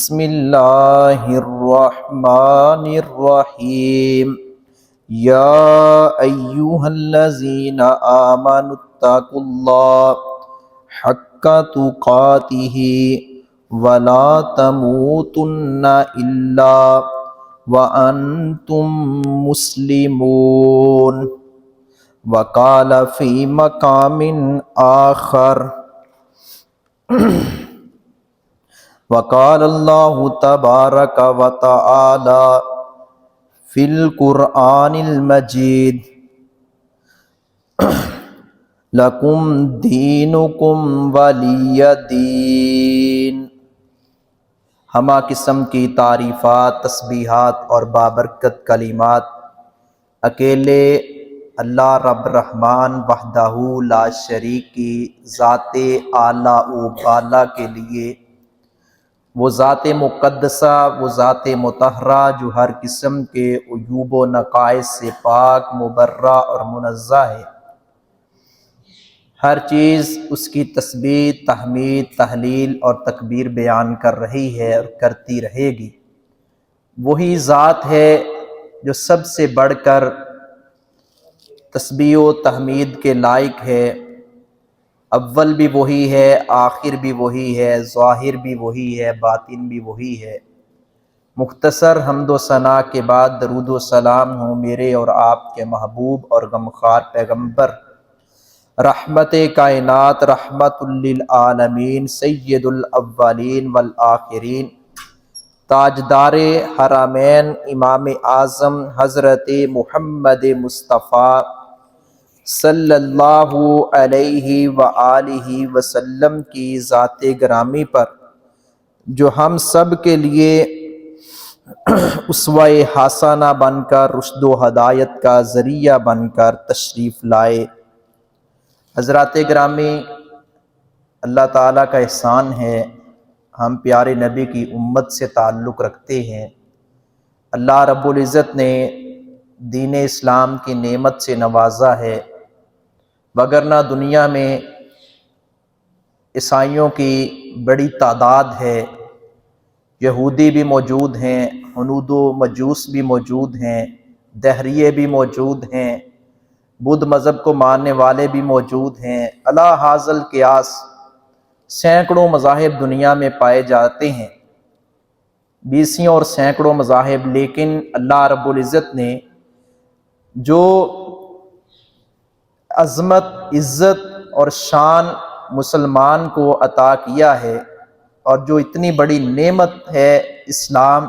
بسم اللہ الرحمن الرحیم یا ایہا الذین آمنوا اتقوا اللہ حق تقاتہ ولا تموتن الا وانتم مسلمون وقال فی مقام آخر وقال اللہ تبارک و تعالی فی القرآن المجید لکم دینکم ولی دین۔ ہمہ قسم کی تعریفات، تسبیحات اور بابرکت کلمات اکیلے اللہ رب رحمان وحدہ لا شریک کی ذات اعلیٰ و بالا کے لیے، وہ ذات مقدسہ، وہ ذات مطہرہ جو ہر قسم کے عیوب و نقائص سے پاک، مبرہ اور منزہ ہے۔ ہر چیز اس کی تسبیح، تحمید، تحلیل اور تکبیر بیان کر رہی ہے اور کرتی رہے گی۔ وہی ذات ہے جو سب سے بڑھ کر تسبیح و تحمید کے لائق ہے۔ اول بھی وہی ہے، آخر بھی وہی ہے، ظاہر بھی وہی ہے، باطن بھی وہی ہے۔ مختصر حمد و ثنا کے بعد درود و سلام ہوں میرے اور آپ کے محبوب اور غمخوار پیغمبر، رحمت کائنات، رحمت للعالمین، سید الاولین والآخرین، تاجدار حرمین، امام اعظم حضرت محمد مصطفیٰ صلی اللہ علیہ وآلہ وسلم کی ذات گرامی پر، جو ہم سب کے لیے اسوہ حسنہ بن کر، رشد و ہدایت کا ذریعہ بن کر تشریف لائے۔ حضرات گرامی، اللہ تعالیٰ کا احسان ہے، ہم پیارے نبی کی امت سے تعلق رکھتے ہیں۔ اللہ رب العزت نے دین اسلام کی نعمت سے نوازا ہے، وگرنہ دنیا میں عیسائیوں کی بڑی تعداد ہے، یہودی بھی موجود ہیں، ہنود و مجوس بھی موجود ہیں، دہریے بھی موجود ہیں، بدھ مذہب کو ماننے والے بھی موجود ہیں، الی ھذا القیاس سینکڑوں مذاہب دنیا میں پائے جاتے ہیں، بیسیوں اور سینکڑوں مذاہب۔ لیکن اللہ رب العزت نے جو عظمت، عزت اور شان مسلمان کو عطا کیا ہے، اور جو اتنی بڑی نعمت ہے اسلام،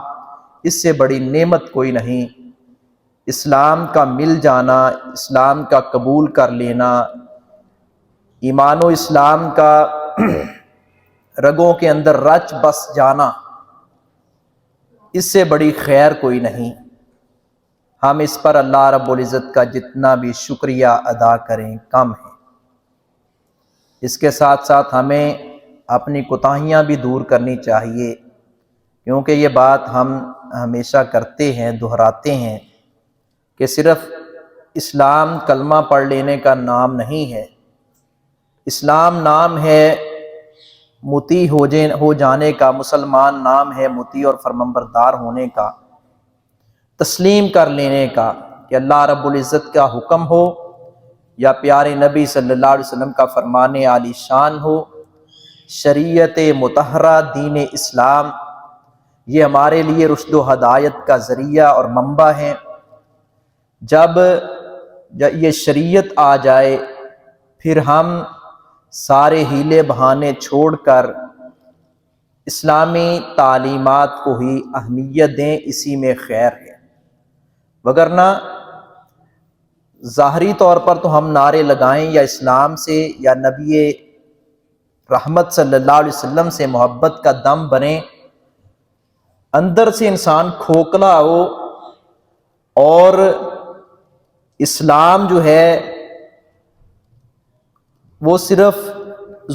اس سے بڑی نعمت کوئی نہیں۔ اسلام کا مل جانا، اسلام کا قبول کر لینا، ایمان و اسلام کا رگوں کے اندر رچ بس جانا، اس سے بڑی خیر کوئی نہیں۔ ہم اس پر اللہ رب العزت کا جتنا بھی شکریہ ادا کریں کم ہے۔ اس کے ساتھ ساتھ ہمیں اپنی کوتاہیاں بھی دور کرنی چاہیے، کیونکہ یہ بات ہم ہمیشہ کرتے ہیں، دہراتے ہیں کہ صرف اسلام کلمہ پڑھ لینے کا نام نہیں ہے۔ اسلام نام ہے مطیع ہو جانے کا، مسلمان نام ہے مطیع اور فرمانبردار ہونے کا، تسلیم کر لینے کا، کہ اللہ رب العزت کا حکم ہو یا پیارے نبی صلی اللہ علیہ وسلم کا فرمان عالی شان ہو، شریعت مطہرہ دین اسلام یہ ہمارے لیے رشد و ہدایت کا ذریعہ اور منبع ہے۔ جب یہ شریعت آ جائے، پھر ہم سارے ہیلے بہانے چھوڑ کر اسلامی تعلیمات کو ہی اہمیت دیں، اسی میں خیر ہے۔ وگرنہ ظاہری طور پر تو ہم نعرے لگائیں یا اسلام سے یا نبی رحمت صلی اللہ علیہ وسلم سے محبت کا دم بنے، اندر سے انسان کھوکھلا ہو اور اسلام جو ہے وہ صرف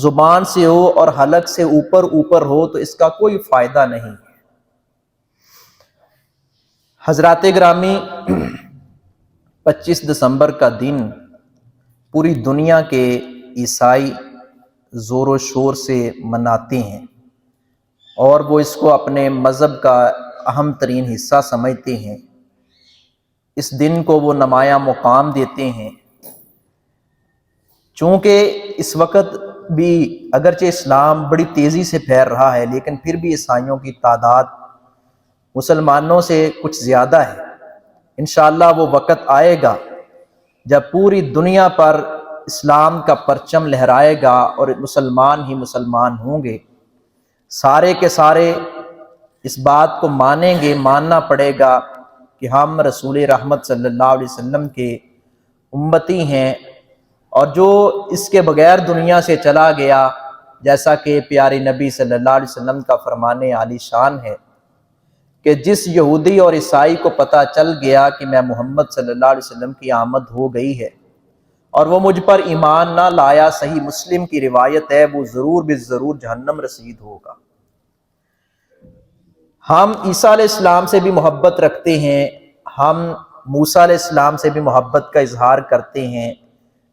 زبان سے ہو اور حلق سے اوپر اوپر ہو، تو اس کا کوئی فائدہ نہیں۔ حضرات گرامی، 25 دسمبر کا دن پوری دنیا کے عیسائی زور و شور سے مناتے ہیں۔ اور وہ اس کو اپنے مذہب کا اہم ترین حصہ سمجھتے ہیں۔ اس دن کو وہ نمایاں مقام دیتے ہیں، چونکہ اس وقت بھی اگرچہ اسلام بڑی تیزی سے پھیل رہا ہے، لیکن پھر بھی عیسائیوں کی تعداد مسلمانوں سے کچھ زیادہ ہے۔ انشاءاللہ وہ وقت آئے گا جب پوری دنیا پر اسلام کا پرچم لہرائے گا اور مسلمان ہی مسلمان ہوں گے، سارے کے سارے اس بات کو مانیں گے، ماننا پڑے گا کہ ہم رسول رحمت صلی اللہ علیہ وسلم کے امتی ہیں، اور جو اس کے بغیر دنیا سے چلا گیا، جیسا کہ پیارے نبی صلی اللہ علیہ وسلم کا فرمان عالی شان ہے کہ جس یہودی اور عیسائی کو پتہ چل گیا کہ میں محمد صلی اللہ علیہ وسلم کی آمد ہو گئی ہے اور وہ مجھ پر ایمان نہ لایا، صحیح مسلم کی روایت ہے، وہ ضرور بالضرور جہنم رسید ہوگا۔ ہم عیسیٰ علیہ السلام سے بھی محبت رکھتے ہیں، ہم موسیٰ علیہ السلام سے بھی محبت کا اظہار کرتے ہیں،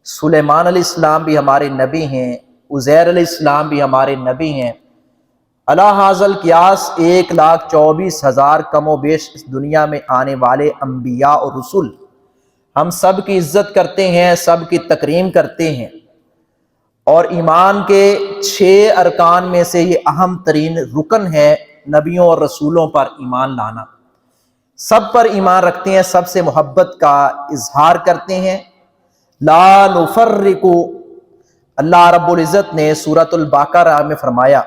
سلیمان علیہ السلام بھی ہمارے نبی ہیں، عزیر علیہ السلام بھی ہمارے نبی ہیں۔ علی ھذا القیاس 1,24,000 کم و بیش اس دنیا میں آنے والے انبیاء اور رسول، ہم سب کی عزت کرتے ہیں، سب کی تکریم کرتے ہیں، اور ایمان کے 6 ارکان میں سے یہ اہم ترین رکن ہے نبیوں اور رسولوں پر ایمان لانا۔ سب پر ایمان رکھتے ہیں، سب سے محبت کا اظہار کرتے ہیں۔ لا نفرق، اللہ رب العزت نے سورۃ البقرہ میں فرمایا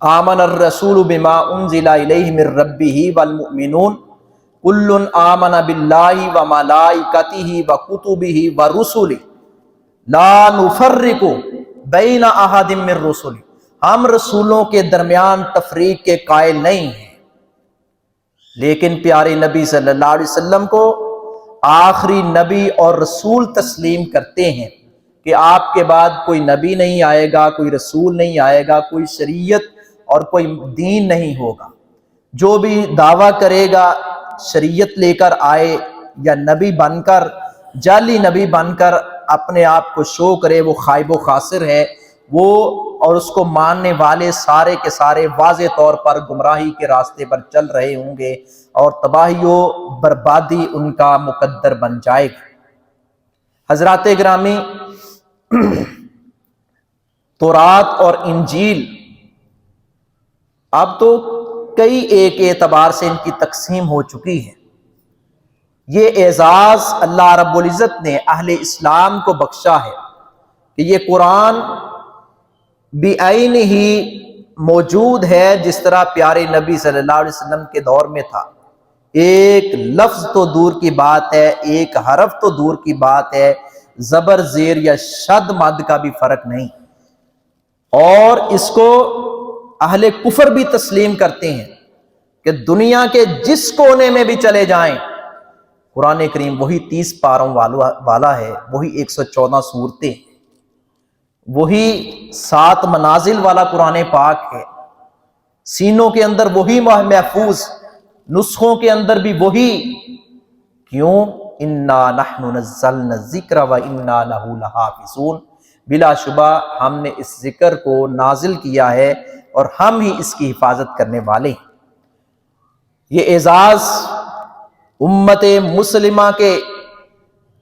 آمن الرسول بما انزل الیہ من ربہ والمؤمنون کل آمن باللہ وملائکتہ وکتبہ ورسلہ لا نفرق بین احد من رسلہ، ہم رسولوں کے درمیان تفریق کے قائل نہیں ہیں، لیکن پیارے نبی صلی اللہ علیہ وسلم کو آخری نبی اور رسول تسلیم کرتے ہیں کہ آپ کے بعد کوئی نبی نہیں آئے گا، کوئی رسول نہیں آئے گا، کوئی شریعت اور کوئی دین نہیں ہوگا۔ جو بھی دعویٰ کرے گا شریعت لے کر آئے یا نبی بن کر، جعلی نبی بن کر اپنے آپ کو شو کرے، وہ خائب و خاسر ہے، وہ اور اس کو ماننے والے سارے کے سارے واضح طور پر گمراہی کے راستے پر چل رہے ہوں گے، اور تباہی و بربادی ان کا مقدر بن جائے گا۔ حضرات گرامی، تورات اور انجیل اب تو کئی ایک اعتبار سے ان کی تقسیم ہو چکی ہے۔ یہ اعزاز اللہ رب العزت نے اہل اسلام کو بخشا ہے کہ یہ قرآن بعین ہی موجود ہے، جس طرح پیارے نبی صلی اللہ علیہ وسلم کے دور میں تھا۔ ایک لفظ تو دور کی بات ہے، ایک حرف تو دور کی بات ہے، زبر زیر یا شد مد کا بھی فرق نہیں، اور اس کو اہل کفر بھی تسلیم کرتے ہیں کہ دنیا کے جس کونے میں بھی چلے جائیں، قرآن کریم وہی 30 پاروں والا ہے، وہی 114 سورتیں، وہی 7 منازل والا قرآن پاک ہے، سینوں کے اندر وہی محفوظ، نسخوں کے اندر بھی وہی۔ کیوں؟ انا نحن نزلنا الذکر وانا لہ لحافظون، بلا شبہ ہم نے اس ذکر کو نازل کیا ہے اور ہم ہی اس کی حفاظت کرنے والے ہیں۔ یہ اعزاز امت مسلمہ کے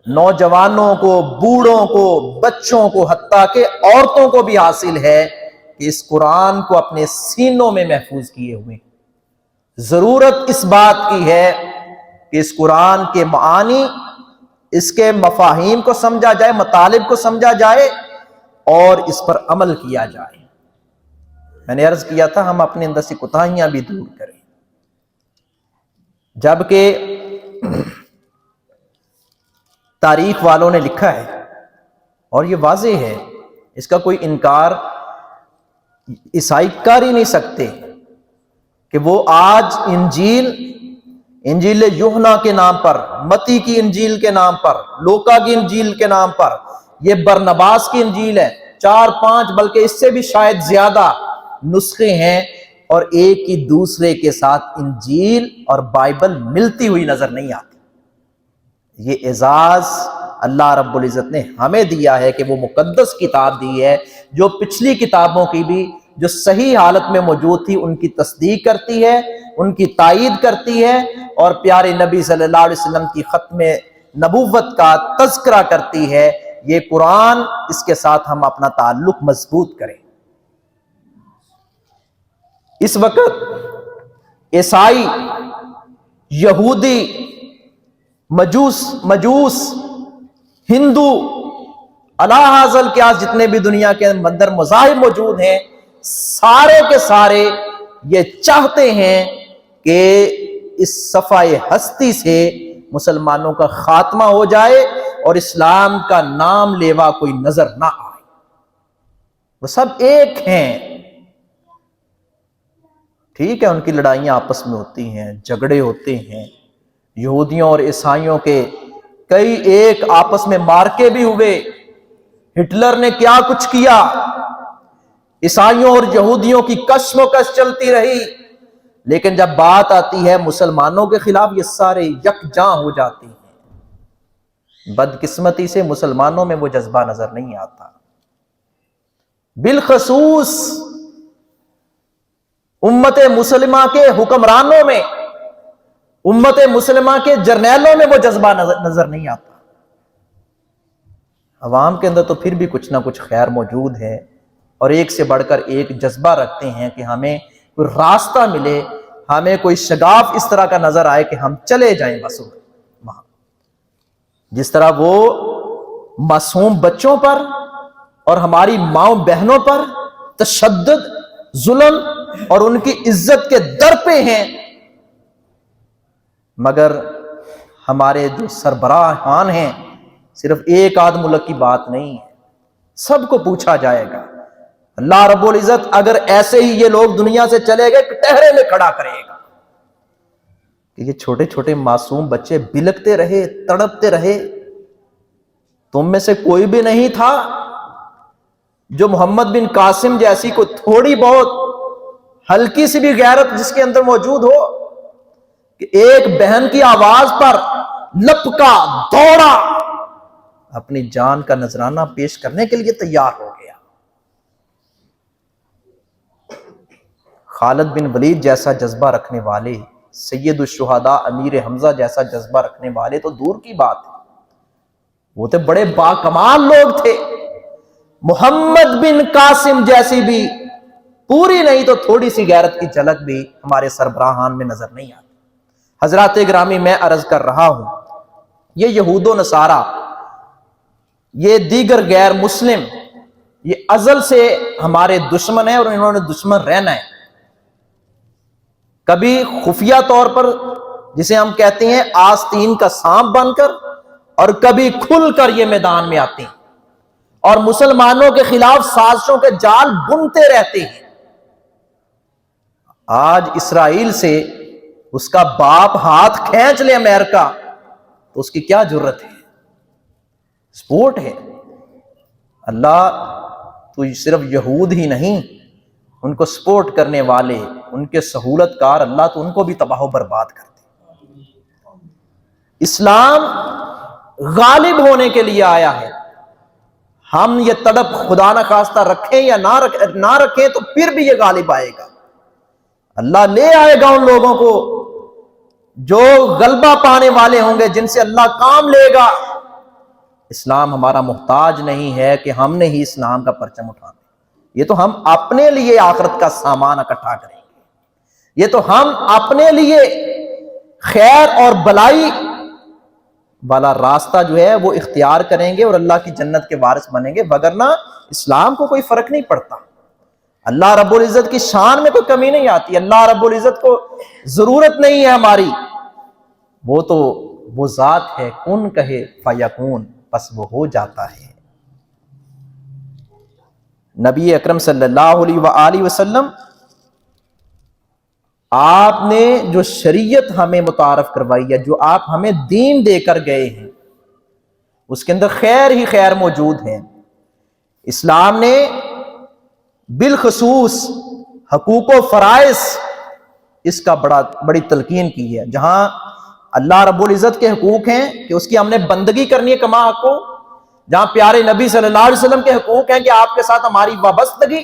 نوجوانوں کو، بوڑھوں کو، بچوں کو، حتیٰ کہ عورتوں کو بھی حاصل ہے کہ اس قرآن کو اپنے سینوں میں محفوظ کیے ہوئے۔ ضرورت اس بات کی ہے کہ اس قرآن کے معانی، اس کے مفاہیم کو سمجھا جائے، مطالب کو سمجھا جائے اور اس پر عمل کیا جائے۔ میں نے عرض کیا تھا ہم اپنے اندر سے کوتاہیاں بھی دور کریں، جبکہ تاریخ والوں نے لکھا ہے اور یہ واضح ہے، اس کا کوئی انکار عیسائی کر ہی نہیں سکتے کہ وہ آج انجیل یوحنا کے نام پر، متی کی انجیل کے نام پر، لوکا کی انجیل کے نام پر، یہ برنباس کی انجیل ہے، 4-5 بلکہ اس سے بھی شاید زیادہ نسخے ہیں، اور ایک ہی دوسرے کے ساتھ انجیل اور بائبل ملتی ہوئی نظر نہیں آتی۔ یہ اعزاز اللہ رب العزت نے ہمیں دیا ہے کہ وہ مقدس کتاب دی ہے جو پچھلی کتابوں کی بھی جو صحیح حالت میں موجود تھی ان کی تصدیق کرتی ہے، ان کی تائید کرتی ہے، اور پیارے نبی صلی اللہ علیہ وسلم کی ختم نبوت کا تذکرہ کرتی ہے۔ یہ قرآن، اس کے ساتھ ہم اپنا تعلق مضبوط کریں۔ اس وقت عیسائی، یہودی، مجوس، ہندو، اللہ حاصل کیا جتنے بھی دنیا کے اندر مذاہب موجود ہیں، سارے کے سارے یہ چاہتے ہیں کہ اس صفحہ ہستی سے مسلمانوں کا خاتمہ ہو جائے اور اسلام کا نام لیوا کوئی نظر نہ آئے۔ وہ سب ایک ہیں۔ ٹھیک ہے، ان کی لڑائیاں آپس میں ہوتی ہیں، جھگڑے ہوتے ہیں، یہودیوں اور عیسائیوں کے کئی ایک آپس میں مارکے بھی ہوئے، ہٹلر نے کیا کچھ کیا، عیسائیوں اور یہودیوں کی کشمکش چلتی رہی، لیکن جب بات آتی ہے مسلمانوں کے خلاف یہ سارے یکجاں ہو جاتے ہیں۔ بدقسمتی سے مسلمانوں میں وہ جذبہ نظر نہیں آتا، بالخصوص امت مسلمہ کے حکمرانوں میں، امت مسلمہ کے جرنیلوں میں وہ جذبہ نظر نہیں آتا۔ عوام کے اندر تو پھر بھی کچھ نہ کچھ خیر موجود ہے، اور ایک سے بڑھ کر ایک جذبہ رکھتے ہیں کہ ہمیں کوئی راستہ ملے، ہمیں کوئی شگاف اس طرح کا نظر آئے کہ ہم چلے جائیں بس وہاں۔ جس طرح وہ معصوم بچوں پر اور ہماری ماؤں بہنوں پر تشدد، ظلم اور ان کی عزت کے در پہ ہیں، مگر ہمارے جو سربراہان ہیں، صرف ایک آدھ ملک کی بات نہیں ہے، سب کو پوچھا جائے گا۔ اللہ رب العزت اگر ایسے ہی یہ لوگ دنیا سے چلے گئے کٹہرے میں کھڑا کرے گا کہ یہ چھوٹے چھوٹے معصوم بچے بلکتے رہے، تڑپتے رہے، تم میں سے کوئی بھی نہیں تھا جو محمد بن قاسم جیسی کو تھوڑی بہت ہلکی سی بھی غیرت جس کے اندر موجود ہو، کہ ایک بہن کی آواز پر لپکا، دوڑا، اپنی جان کا نذرانہ پیش کرنے کے لیے تیار ہو گیا۔ خالد بن ولید جیسا جذبہ رکھنے والے، سید الشہداء امیر حمزہ جیسا جذبہ رکھنے والے تو دور کی بات ہے، وہ تو بڑے باکمال لوگ تھے۔ محمد بن قاسم جیسی بھی پوری نہیں تو تھوڑی سی غیرت کی جھلک بھی ہمارے سربراہان میں نظر نہیں آتی۔ حضرات گرامی، میں عرض کر رہا ہوں، یہ یہود و نصارہ، یہ دیگر غیر مسلم، یہ ازل سے ہمارے دشمن ہیں اور انہوں نے دشمن رہنا ہے۔ کبھی خفیہ طور پر جسے ہم کہتے ہیں آستین کا سانپ بن کر، اور کبھی کھل کر یہ میدان میں آتے ہیں اور مسلمانوں کے خلاف سازشوں کے جال بنتے رہتے ہیں۔ آج اسرائیل سے اس کا باپ ہاتھ کھینچ لے امریکہ تو اس کی کیا جرت ہے؟ سپورٹ ہے۔ اللہ تو صرف یہود ہی نہیں، ان کو سپورٹ کرنے والے، ان کے سہولت کار، اللہ تو ان کو بھی تباہ و برباد کر دے۔ اسلام غالب ہونے کے لیے آیا ہے۔ ہم یہ تڑپ خدا نہ خواستہ رکھیں یا نہ رکھیں تو پھر بھی یہ غالب آئے گا۔ اللہ لے آئے گا ان لوگوں کو جو غلبہ پانے والے ہوں گے، جن سے اللہ کام لے گا۔ اسلام ہمارا محتاج نہیں ہے کہ ہم نے ہی اسلام کا پرچم اٹھانا، یہ تو ہم اپنے لیے آخرت کا سامان اکٹھا کریں گے، یہ تو ہم اپنے لیے خیر اور بلائی والا راستہ جو ہے وہ اختیار کریں گے اور اللہ کی جنت کے وارث بنیں گے، وگرنہ اسلام کو کوئی فرق نہیں پڑتا۔ اللہ رب العزت کی شان میں کوئی کمی نہیں آتی، اللہ رب العزت کو ضرورت نہیں ہے ہماری، وہ تو وہ ذات ہے، کن کہے فیکون، بس وہ ہو جاتا ہے۔ نبی اکرم صلی اللہ علیہ وآلہ وسلم، آپ نے جو شریعت ہمیں متعارف کروائی ہے، جو آپ ہمیں دین دے کر گئے ہیں، اس کے اندر خیر ہی خیر موجود ہے۔ اسلام نے بالخصوص حقوق و فرائض اس کا بڑی تلقین کی ہے۔ جہاں اللہ رب العزت کے حقوق ہیں کہ اس کی ہم نے بندگی کرنی ہے کما حق کو، جہاں پیارے نبی صلی اللہ علیہ وسلم کے حقوق ہیں کہ آپ کے ساتھ ہماری وابستگی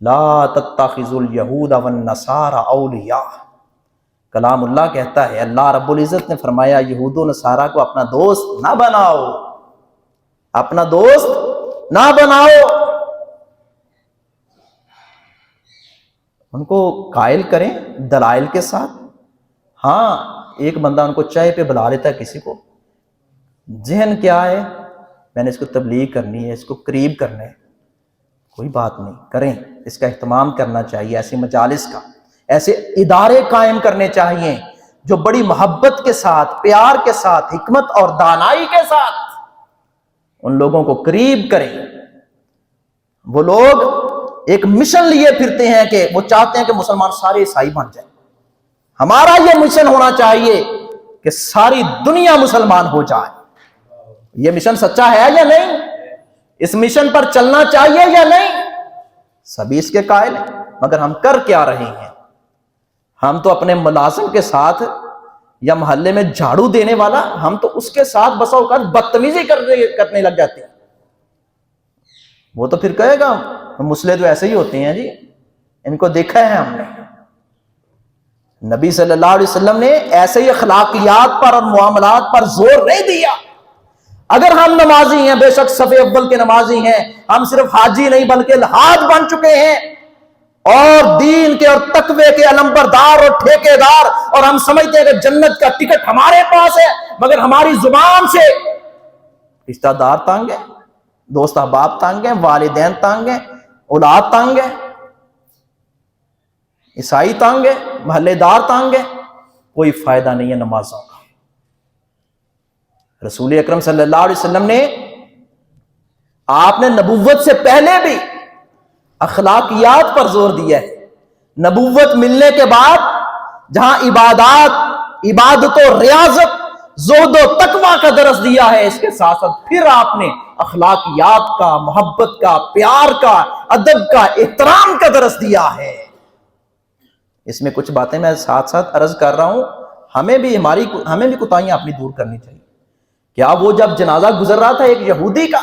لا تتخذوا الیہود والنصارى اولیاء، کلام اللہ کہتا ہے، اللہ رب العزت نے فرمایا یہود و نصارہ کو اپنا دوست نہ بناؤ، اپنا دوست نہ بناؤ، ان کو قائل کریں دلائل کے ساتھ۔ ہاں ایک بندہ ان کو چائے پہ بلا لیتا ہے کسی کو، ذہن کیا ہے، میں نے اس کو تبلیغ کرنی ہے، اس کو قریب کرنا ہے، کوئی بات نہیں، کریں، اس کا اہتمام کرنا چاہیے، ایسے مجالس کا، ایسے ادارے قائم کرنے چاہیے جو بڑی محبت کے ساتھ، پیار کے ساتھ، حکمت اور دانائی کے ساتھ ان لوگوں کو قریب کریں۔ وہ لوگ ایک مشن لیے پھرتے ہیں کہ وہ چاہتے ہیں کہ مسلمان سارے عیسائی بن جائیں، ہمارا یہ مشن ہونا چاہیے کہ ساری دنیا مسلمان ہو جائے۔ یہ مشن سچا ہے یا نہیں؟ اس مشن پر چلنا چاہیے یا نہیں؟ سبھی اس کے قائل ہیں، مگر ہم کر کیا رہے ہیں؟ ہم تو اپنے ملازم کے ساتھ یا محلے میں جھاڑو دینے والا، ہم تو اس کے ساتھ بسا اوقات بدتمیزی کرنے لگ جاتے ہیں۔ وہ تو پھر کہے گا مسلے تو ایسے ہی ہوتے ہیں جی، ان کو دیکھا ہے ہم نے۔ نبی صلی اللہ علیہ وسلم نے ایسے ہی اخلاقیات پر اور معاملات پر زور نہیں دیا۔ اگر ہم نمازی ہیں، بے شک صف اول کے نمازی ہیں، ہم صرف حاجی نہیں بلکہ الحاج بن چکے ہیں اور دین کے اور تقوی کے علمبردار اور ٹھیکیدار، اور ہم سمجھتے ہیں کہ جنت کا ٹکٹ ہمارے پاس ہے، مگر ہماری زبان سے رشتہ دار تانگ ہیں، دوست احباب تانگ ہیں، والدین تانگ ہیں، اولاد تانگ ہیں، عیسائی تانگ ہے، محلے دار تانگ ہے، کوئی فائدہ نہیں ہے نمازوں کا۔ رسول اکرم صلی اللہ علیہ وسلم نے، آپ نے نبوت سے پہلے بھی اخلاقیات پر زور دیا ہے۔ نبوت ملنے کے بعد جہاں عبادت و ریاضت، زہد و تقوی کا درس دیا ہے، اس کے ساتھ ساتھ پھر آپ نے اخلاقیات کا، محبت کا، پیار کا، ادب کا، احترام کا درس دیا ہے۔ اس میں کچھ باتیں میں ساتھ ساتھ عرض کر رہا ہوں، ہمیں بھی کوتاہیاں اپنی دور کرنی چاہیے۔ کیا وہ جب جنازہ گزر رہا تھا ایک یہودی کا،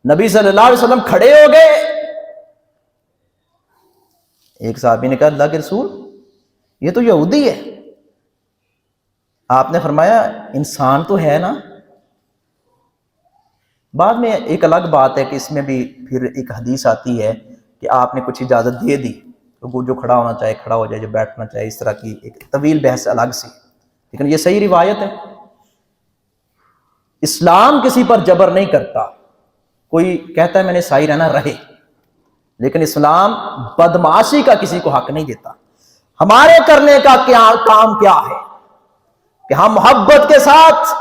نبی صلی اللہ علیہ وسلم کھڑے ہو گئے، ایک صحابی نے کہا اللہ کے رسول یہ تو یہودی ہے، آپ نے فرمایا انسان تو ہے نا۔ بعد میں ایک الگ بات ہے کہ اس میں بھی پھر ایک حدیث آتی ہے کہ آپ نے کچھ اجازت دے دی، جو کھڑا ہونا چاہے کھڑا ہو جائے، جو بیٹھنا چاہے، اس طرح کی ایک طویل بحث الگ سی، لیکن یہ صحیح روایت ہے۔ اسلام کسی پر جبر نہیں کرتا، کوئی کہتا ہے میں نے عیسائی رہنا رہے، لیکن اسلام بدمعاشی کا کسی کو حق نہیں دیتا۔ ہمارے کرنے کا کام کیا ہے کہ ہم محبت کے ساتھ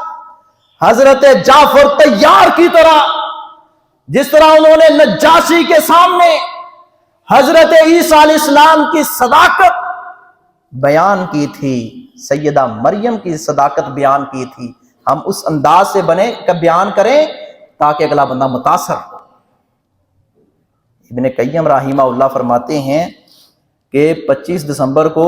حضرت جعفر طیار کی طرح، جس طرح انہوں نے نجاشی کے سامنے حضرت عیسیٰ علیہ السلام کی صداقت بیان کی تھی، سیدہ مریم کی صداقت بیان کی تھی، ہم اس انداز سے بیان کریں تاکہ اگلا بندہ متاثر ہو۔ ابن قیم رحمہ اللہ فرماتے ہیں کہ 25 دسمبر کو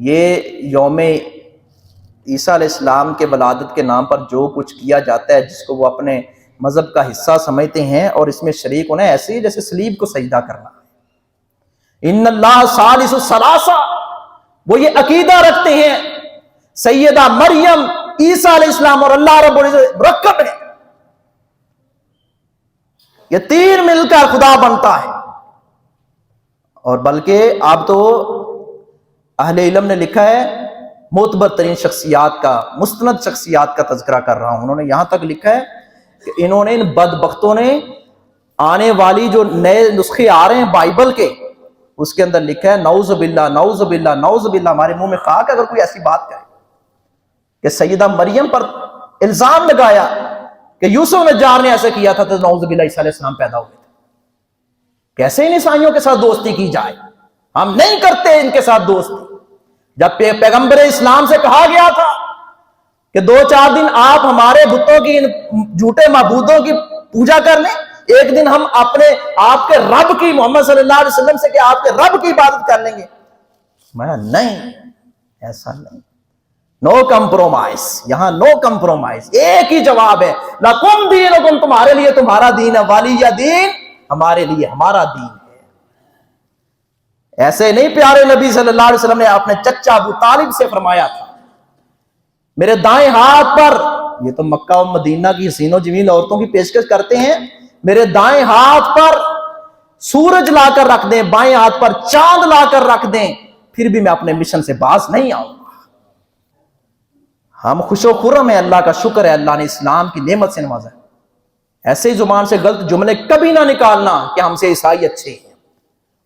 یہ یوم عیسیٰ علیہ السلام کے ولادت کے نام پر جو کچھ کیا جاتا ہے، جس کو وہ اپنے مذہب کا حصہ سمجھتے ہیں اور اس میں شریک ہونا، ایسے ہی جیسے سلیب کو سجدہ کرنا۔ ان اللہ ثالث ثلاثہ، وہ یہ عقیدہ رکھتے ہیں سیدہ مریم، عیسیٰ علیہ السلام اور اللہ رب العزت مرکب ہے، یہ تین مل کر خدا بنتا ہے۔ اور بلکہ اب تو اہل علم نے لکھا ہے، معتبر ترین شخصیات کا، مستند شخصیات کا تذکرہ کر رہا ہوں، انہوں نے یہاں تک لکھا ہے کہ انہوں نے، ان بدبختوں نے، آنے والی جو نئے نسخے آ رہے ہیں بائبل کے، اس کے اندر لکھا ہے نعوذ باللہ نعوذ باللہ نعوذ باللہ، ہمارے منہ میں خاک اگر کوئی ایسی بات کرے کہ سیدہ مریم پر الزام لگایا کہ یوسف نجار نے ایسے کیا تھا تو نعوذ باللہ عیسیٰ علیہ السلام پیدا ہوئے تھے۔ کیسے ان عیسائیوں کے ساتھ دوستی کی جائے؟ ہم نہیں کرتے ان کے ساتھ دوستی۔ جب پیغمبر اسلام سے کہا گیا تھا کہ 2-4 دن آپ ہمارے بتوں کی، ان جھوٹے معبودوں کی پوجا کر لیں، ایک دن ہم اپنے آپ کے رب کی، محمد صلی اللہ علیہ وسلم سے کہ آپ کے رب کی عبادت کر لیں گے، میں نہیں، ایسا نہیں، نو کمپرومائز، یہاں نو کمپرومائز، ایک ہی جواب ہے، لکم دینکم، تمہارے لیے تمہارا دین ہے، ولی دین، ہمارے لیے ہمارا دین ہے۔ ایسے نہیں پیارے نبی صلی اللہ علیہ وسلم نے اپنے چچا ابو طالب سے فرمایا تھا، میرے دائیں ہاتھ پر، یہ تو مکہ و مدینہ کی حسین و جمیل عورتوں کی پیشکش کرتے ہیں، میرے دائیں ہاتھ پر سورج لا کر رکھ دیں، بائیں ہاتھ پر چاند لا کر رکھ دیں، پھر بھی میں اپنے مشن سے باز نہیں آؤں گا۔ ہم خوش و خرم ہیں، اللہ کا شکر ہے، اللہ نے اسلام کی نعمت سے نوازا ہے۔ ایسے ہی زبان سے غلط جملے کبھی نہ نکالنا کہ ہم سے عیسائی اچھے ہیں،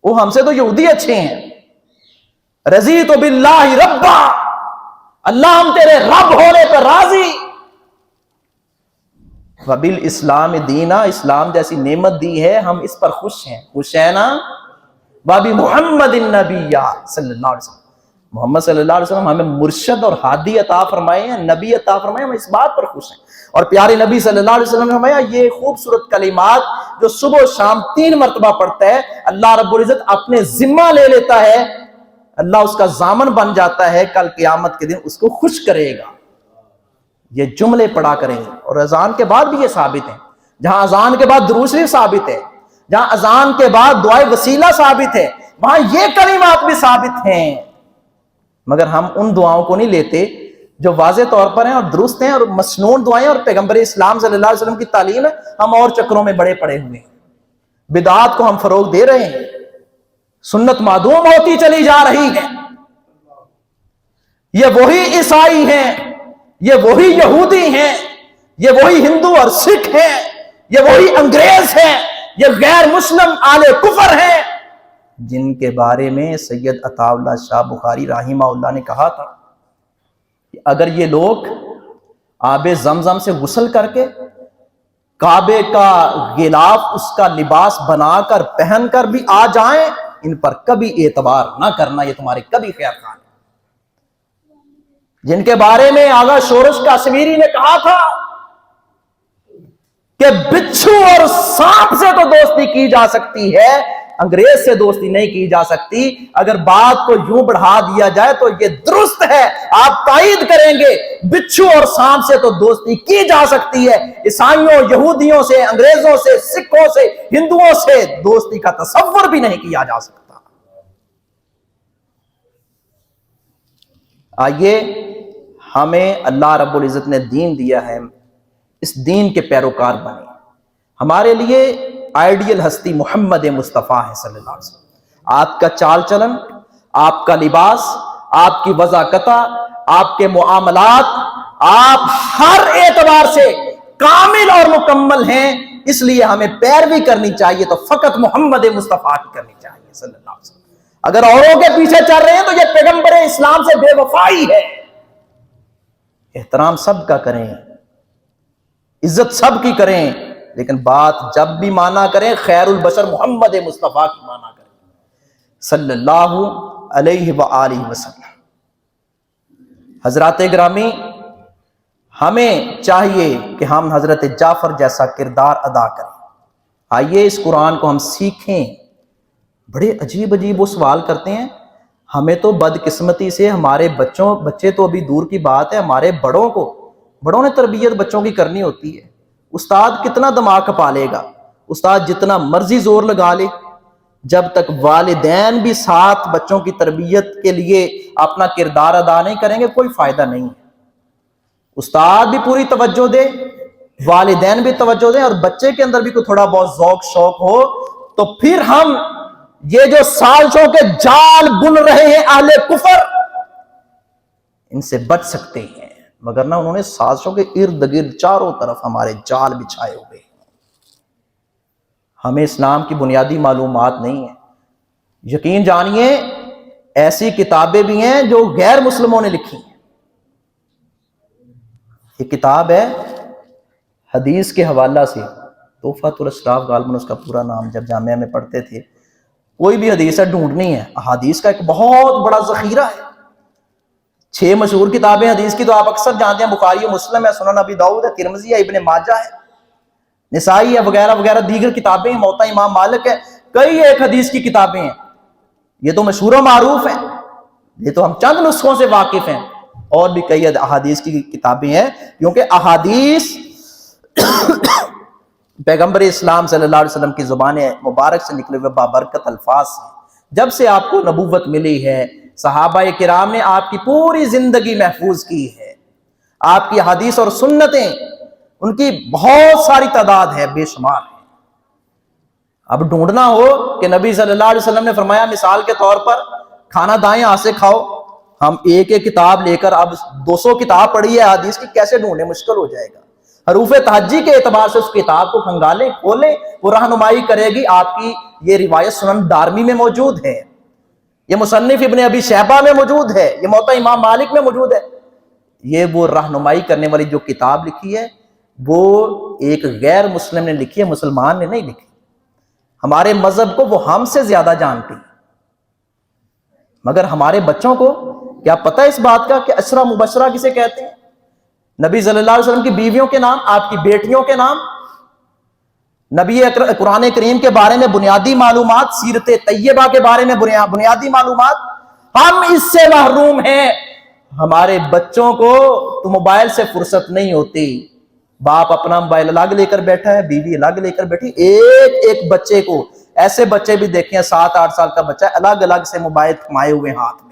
وہ ہم سے تو یہودی اچھے ہیں۔ رضیت باللہ ربا، اللہ ہم تیرے رب ہونے پر راضی، وبالاسلام دینا، اسلام جیسی نعمت دی ہے ہم اس پر خوش ہیں، خوش ہیں نا؟ وبمحمد النبی صلی اللہ علیہ وسلم، محمد صلی اللہ علیہ وسلم ہمیں مرشد اور ہادی عطا فرمائے ہیں، نبی عطا فرمائے، ہم اس بات پر خوش ہیں۔ اور پیارے نبی صلی اللہ علیہ وسلم نے فرمایا یہ خوبصورت کلمات جو صبح و شام 3 مرتبہ پڑھتا ہے، اللہ رب العزت اپنے ذمہ لے لیتا ہے، اللہ اس کا ضامن بن جاتا ہے، کل قیامت کے دن اس کو خوش کرے گا۔ یہ جملے پڑھا کریں گے، اور اذان کے بعد بھی یہ ثابت ہے، جہاں اذان کے بعد درود شریف ثابت ہے، جہاں اذان کے بعد دعائے وسیلہ ثابت ہے، وہاں یہ کلمات بھی ثابت ہیں، مگر ہم ان دعاؤں کو نہیں لیتے جو واضح طور پر ہیں اور درست ہیں اور مسنون دعائیں اور پیغمبر اسلام صلی اللہ علیہ وسلم کی تعلیم ہے، ہم اور چکروں میں بڑے پڑے ہوئے ہیں، بدعات کو ہم فروغ دے رہے ہیں، سنت معدوم ہوتی چلی جا رہی ہے۔ یہ وہی عیسائی ہیں، یہ وہی یہودی ہیں، یہ وہی ہندو اور سکھ ہیں، یہ وہی انگریز ہیں، یہ غیر مسلم آل کفر ہیں، جن کے بارے میں سید عطا اللہ شاہ بخاری رحمہ اللہ نے کہا تھا کہ اگر یہ لوگ آب زمزم سے غسل کر کے کعبے کا غلاف اس کا لباس بنا کر پہن کر بھی آ جائیں، ان پر کبھی اعتبار نہ کرنا، یہ تمہارے کبھی خیر خواہ، جن کے بارے میں آغا شورش کشمیری نے کہا تھا کہ بچھو اور سانپ سے تو دوستی کی جا سکتی ہے، انگریز سے دوستی نہیں کی جا سکتی۔ اگر بات کو یوں بڑھا دیا جائے تو یہ درست ہے، آپ تائید کریں گے، بچھو اور سانپ سے تو دوستی کی جا سکتی ہے، عیسائیوں، یہودیوں سے، انگریزوں سے، سکھوں سے، ہندوؤں سے دوستی کا تصور بھی نہیں کیا جا سکتا۔ آئیے، ہمیں اللہ رب العزت نے دین دیا ہے، اس دین کے پیروکار بنے۔ ہمارے لیے آئیڈیل ہستی محمد مصطفیٰ ہے صلی اللہ علیہ وسلم۔ آپ کا چال چلن، آپ کا لباس، آپ کی وضاحت، آپ کے معاملات، آپ ہر اعتبار سے کامل اور مکمل ہیں، اس لیے ہمیں پیروی کرنی چاہیے تو فقط محمد مصطفیٰ کی کرنی چاہیے صلی اللہ علیہ وسلم۔ اگر اوروں کے پیچھے چل رہے ہیں تو یہ پیغمبر اسلام سے بے وفائی ہے۔ احترام سب کا کریں، عزت سب کی کریں، لیکن بات جب بھی مانا کریں خیر البشر محمد مصطفیٰ کی مانا کریں صلی اللہ علیہ وآلہ وسلم۔ حضرات گرامی، ہمیں چاہیے کہ ہم حضرت جعفر جیسا کردار ادا کریں۔ آئیے اس قرآن کو ہم سیکھیں۔ بڑے عجیب عجیب وہ سوال کرتے ہیں، ہمیں تو بدقسمتی سے ہمارے بچے تو ابھی دور کی بات ہے، ہمارے بڑوں نے تربیت بچوں کی کرنی ہوتی ہے۔ استاد کتنا دماغ کھپا لے گا، استاد جتنا مرضی زور لگا لے، جب تک والدین بھی ساتھ بچوں کی تربیت کے لیے اپنا کردار ادا نہیں کریں گے کوئی فائدہ نہیں ہے۔ استاد بھی پوری توجہ دے، والدین بھی توجہ دیں، اور بچے کے اندر بھی کوئی تھوڑا بہت ذوق شوق ہو، تو پھر ہم یہ جو سازشوں کے جال بن رہے ہیں اہل کفر، ان سے بچ سکتے ہیں، مگر نہ انہوں نے سازشوں کے ارد گرد چاروں طرف ہمارے جال بچھائے ہوئے ہیں۔ ہمیں اسلام کی بنیادی معلومات نہیں ہیں۔ یقین جانیے ایسی کتابیں بھی ہیں جو غیر مسلموں نے لکھی ہیں۔ یہ کتاب ہے حدیث کے حوالہ سے، تحفۃ الاشراف غالباً اس کا پورا نام، جب جامعہ میں پڑھتے تھے، کوئی بھی حدیث ہے ڈھونڈنی ہے، احادیث کا ایک بہت بڑا ذخیرہ ہے۔ 6 مشہور کتابیں حدیث کی تو آپ اکثر جانتے ہیں، بخاری و مسلم ہے، سنن ابی داؤد ہے، ترمذی ہے، ابن ماجہ ہے، نسائی ہے، وغیرہ وغیرہ دیگر کتابیں ہیں، موطا امام مالک ہے، کئی ایک حدیث کی کتابیں ہیں۔ یہ تو مشہور و معروف ہیں، یہ تو ہم چند نسخوں سے واقف ہیں، اور بھی کئی احادیث کی کتابیں ہیں، کیونکہ احادیث پیغمبر اسلام صلی اللہ علیہ وسلم کی زبان مبارک سے نکلے ہوئے بابرکت الفاظ ہیں۔ جب سے آپ کو نبوت ملی ہے صحابہ کرام نے آپ کی پوری زندگی محفوظ کی ہے، آپ کی حدیث اور سنتیں ان کی بہت ساری تعداد ہے، بے شمار ہے۔ اب ڈھونڈنا ہو کہ نبی صلی اللہ علیہ وسلم نے فرمایا مثال کے طور پر کھانا دائیں ہاتھ سے کھاؤ، ہم ایک ایک کتاب لے کر اب 200 کتاب پڑھی ہے حدیث کی، کیسے ڈھونڈیں؟ مشکل ہو جائے گا۔ حروف تہجی کے اعتبار سے اس کتاب کو کھنگالیں، کھولیں، وہ رہنمائی کرے گی۔ آپ کی یہ روایت سنن دارمی میں موجود ہے، یہ مصنف ابن ابی شیبہ میں موجود ہے، یہ موطا امام مالک میں موجود ہے۔ یہ وہ رہنمائی کرنے والی جو کتاب لکھی ہے وہ ایک غیر مسلم نے لکھی ہے، مسلمان نے نہیں لکھی۔ ہمارے مذہب کو وہ ہم سے زیادہ جانتی، مگر ہمارے بچوں کو کیا پتہ اس بات کا کہ عشرہ مبشرہ کسے کہتے ہیں؟ نبی صلی اللہ علیہ وسلم کی بیویوں کے نام، آپ کی بیٹیوں کے نام، نبی قرآن کریم کے بارے میں بنیادی معلومات، سیرت طیبہ کے بارے میں بنیادی معلومات، ہم اس سے محروم ہیں۔ ہمارے بچوں کو تو موبائل سے فرصت نہیں ہوتی، باپ اپنا موبائل الگ لے کر بیٹھا ہے، بیوی الگ لے کر بیٹھی، ایک ایک بچے کو، ایسے بچے بھی دیکھیں 7-8 سال کا بچہ الگ الگ سے موبائل تھمائے ہوئے ہاتھ میں۔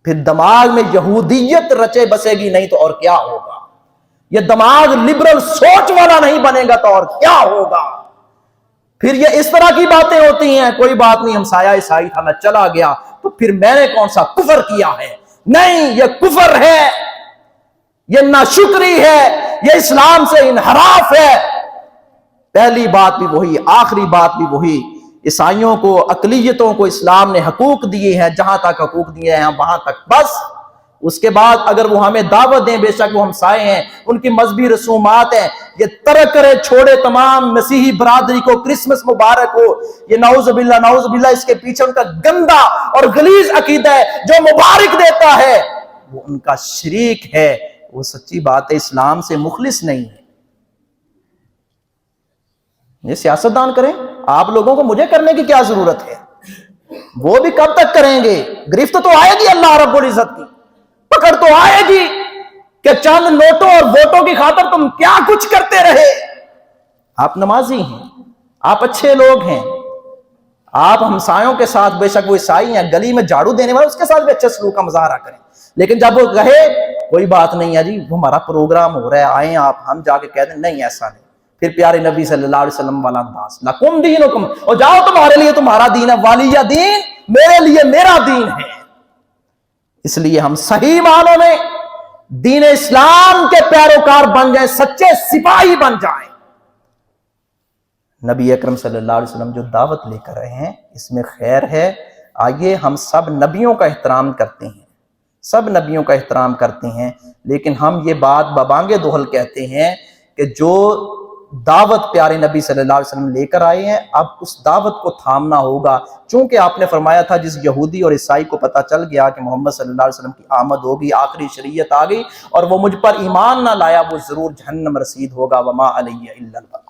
پھر دماغ میں یہودیت رچے بسے گی نہیں تو اور کیا ہوگا؟ یہ دماغ لبرل سوچ والا نہیں بنے گا تو اور کیا ہوگا؟ پھر یہ اس طرح کی باتیں ہوتی ہیں، کوئی بات نہیں ہمسایہ عیسائی تھا میں چلا گیا تو پھر میں نے کون سا کفر کیا ہے؟ نہیں، یہ کفر ہے، یہ ناشکری ہے، یہ اسلام سے انحراف ہے۔ پہلی بات بھی وہی، آخری بات بھی وہی، عیسائیوں کو، اقلیتوں کو اسلام نے حقوق دیے ہیں، جہاں تک حقوق دیے ہیں وہاں تک بس۔ اس کے بعد اگر وہ ہمیں دعوت دیں، بے شک وہ ہمسائے ہیں، ان کی مذہبی رسومات ہیں، یہ ترک کرے، چھوڑے تمام مسیحی برادری کو کرسمس مبارک ہو، یہ نعوذ باللہ اس کے پیچھے ان کا گندا اور غلیظ عقیدہ ہے، جو مبارک دیتا ہے وہ ان کا شریک ہے، وہ سچی بات ہے، اسلام سے مخلص نہیں ہے۔ یہ سیاستدان کریں، آپ لوگوں کو مجھے کرنے کی کیا ضرورت ہے؟ وہ بھی کب تک کریں گے؟ گرفت تو آئے گی اللہ رب العزت کی، پکڑ تو آئے گی کہ چند نوٹوں اور ووٹوں کی خاطر تم کیا کچھ کرتے رہے۔ آپ نمازی ہیں، آپ اچھے لوگ ہیں، آپ ہمسایوں کے ساتھ، بے شک وہ عیسائی ہیں، گلی میں جھاڑو دینے والے اس کے ساتھ بھی اچھے سلوک کا مظاہرہ کریں، لیکن جب وہ کہے کوئی بات نہیں ہے جی وہ ہمارا پروگرام ہو رہا ہے آئیں آپ، ہم جا کے کہہ دیں نہیں ایسا نہیں، پھر پیارے نبی صلی اللہ علیہ وسلم والا انداز، لکم دینکم، اور جاؤ تمہارے لیے تمہارا دین ہے، والی دین، میرے لیے میرا دین ہے۔ اس لیے ہم صحیح معنوں میں دین اسلام کے پیروکار بن جائیں، سچے سپاہی بن جائیں۔ نبی اکرم صلی اللہ علیہ وسلم جو دعوت لے کر رہے ہیں اس میں خیر ہے۔ آئیے ہم سب نبیوں کا احترام کرتے ہیں، سب نبیوں کا احترام کرتے ہیں، لیکن ہم یہ بات ببانگ دوہل کہتے ہیں کہ جو دعوت پیارے نبی صلی اللہ علیہ وسلم لے کر آئے ہیں اب اس دعوت کو تھامنا ہوگا، چونکہ آپ نے فرمایا تھا جس یہودی اور عیسائی کو پتہ چل گیا کہ محمد صلی اللہ علیہ وسلم کی آمد ہوگی، آخری شریعت آ گئی اور وہ مجھ پر ایمان نہ لایا وہ ضرور جہنم رسید ہوگا، وما علیہ الا البلاغ۔